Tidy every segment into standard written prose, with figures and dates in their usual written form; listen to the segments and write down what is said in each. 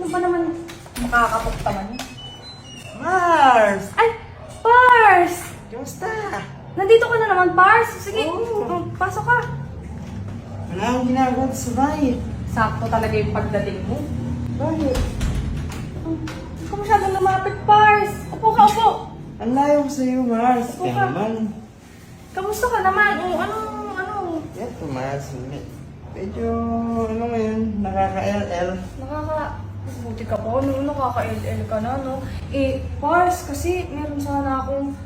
Ano ba naman makakapok naman? Mars! Ay! Pars! Kamusta? Nandito ka na naman, Pars! Sige, Oo. pasok ka. Wala akong ginagawa sa bahay. Sakto talaga yung pagdating mo. Bakit? Hindi ka masyadong lumapit, Pars. Upo ka, upo. Ang layo ko sa'yo, Mars. Upo Kaya ka. naman. Kamusta ka naman? Ano? Ito, Mars. Medyo, ano ngayon, nakaka-LL. Buti ka po, no? Nakaka-LL ka na, no? Pars, kasi meron sana akong,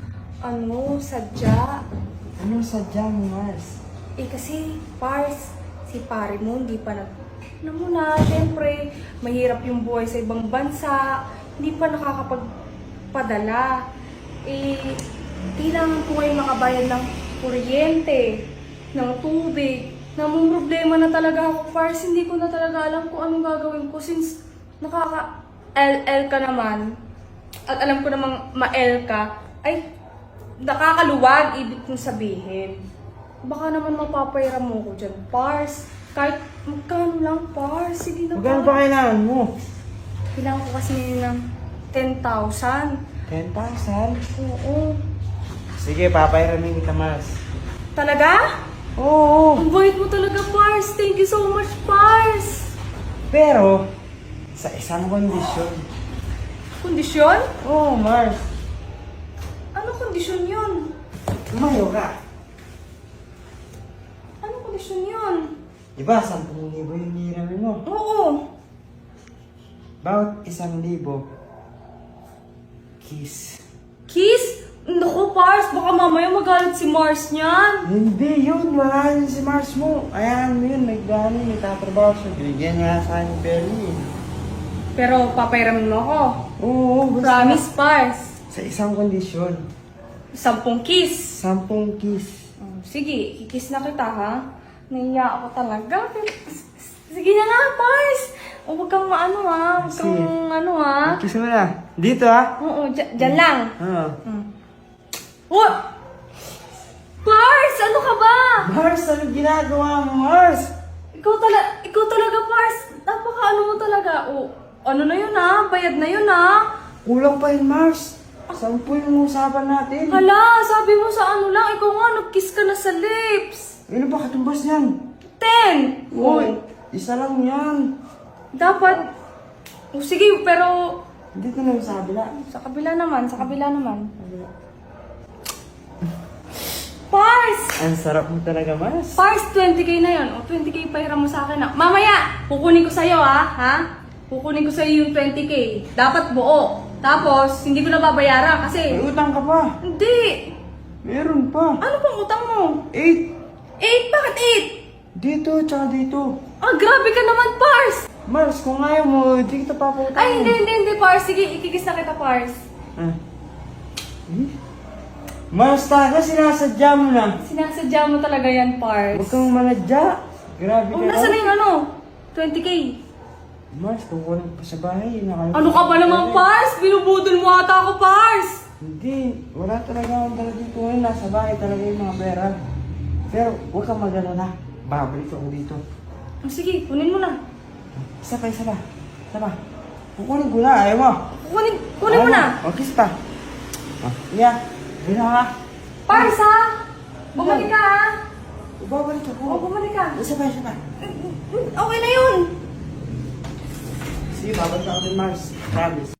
sadya. Anong sadya mo, Mars? Kasi, Pars, si pare mo hindi pa Alam mo na, syempre, mahirap yung buhay sa ibang bansa. Hindi pa nakakapagpadala. Kailangan ko ngayon makabayad ng kuryente, ng tubig. Namang problema na talaga ako, Pars. Hindi ko na talaga alam kung anong gagawin ko since nakaka-LL ka naman. At alam ko namang ma-L ka. Ay, nakakaluwag, ibig kong sabihin. Baka naman mapapairam mo ko dyan, Pars. Kahit magkano lang, Pars. Sige na, Magkano ba kailangan mo? Kailangan ko kasi ng 10,000. 10,000? Oo. Sige, papairamin kita, Mars. Talaga? Oo. Ang bait mo talaga, Pars. Thank you so much, Pars. Pero, sa isang kondisyon. Kondisyon? Oo, Mars. Ano kondisyon yun? Tumayo ka. Ano kondisyon yun? Diba, 10,000 yung hiramin mo. Oo. Bawat 1,000, kiss. Kiss? Naku, Pars. Baka mamaya magalit si Mars niyan. Hindi yun, wala yun si Mars mo. Ayan mo yun, may tatrabaho siya. Binigyan niya sa akin yung belly. Pero papairamin mo ako. Oo, basta. Promise, Pars. Sa isang kondisyon. 10 kiss. 10 kiss. Sige, kikiss na kita, ha? Nahiya ako talaga. Sige na nga, Pars. Huwag kang maano, ha? Huwag kang ano, ha? Kiss mo na. Dito, ha? Oo, dyan lang. Oo. What? Pars! Ano ka ba? Mars, ano ginagawa mo, Mars? Ikaw talaga, Pars. Napaka-ano mo talaga. Ano na yun, ha? Bayad na yun, ha? Kulang pa yun, Mars. 10 yung usapan natin. Hala, sabi mo sa ano lang. Ikaw nga, nag-kiss ka na sa lips. Ano ba katumbas yan? 10! Uy, isa lang yan. Dapat. Sige, pero Dito na sa kabila. sa kabila naman. Pars! Ang sarap mo talaga, Mars. Pars, 20k na yun. 20k pahiram mo sa akin na. Mamaya, kukunin ko sa'yo, ha? Kukunin ko sa'yo yung 20k. Dapat buo. Tapos, hindi ko na babayaran kasi... May utang ka pa. Hindi! Meron pa. Ano pang utang mo? 8. 8? Bakit 8? Dito, tsaka dito. Ah, grabe ka naman, Pars! Mars, kung ayaw mo, hindi kita paputang. Ay, hindi, Pars. Sige, ikikis na kita, Pars. Ah. Mars, talaga sinasadya mo na. Sinasadya mo talaga yan, Pars. Huwag kang manadya. Grabe ka Nasaan na yung 20k? Mars, kukunin pa sa bahay. Ano ka ba naman, Pars? Binubudol mo ata ako, Pars! Hindi, wala talaga akong dala dito ngayon. Nasa bahay talaga yung mga pera. Pero huwag kang mag-alala. Babalik ako dito. Sige, kunin mo na. Isa pa. Kukunin ko na, ayaw mo. Kunin mo na. O, kiss pa. Yeah, gina ka. Pars, ha? Bumalik ka, ha? Ibabalik ako. Bumalik ka. Isa pa. Okay na yun. Sige, babalik ako din, Mars. Promise.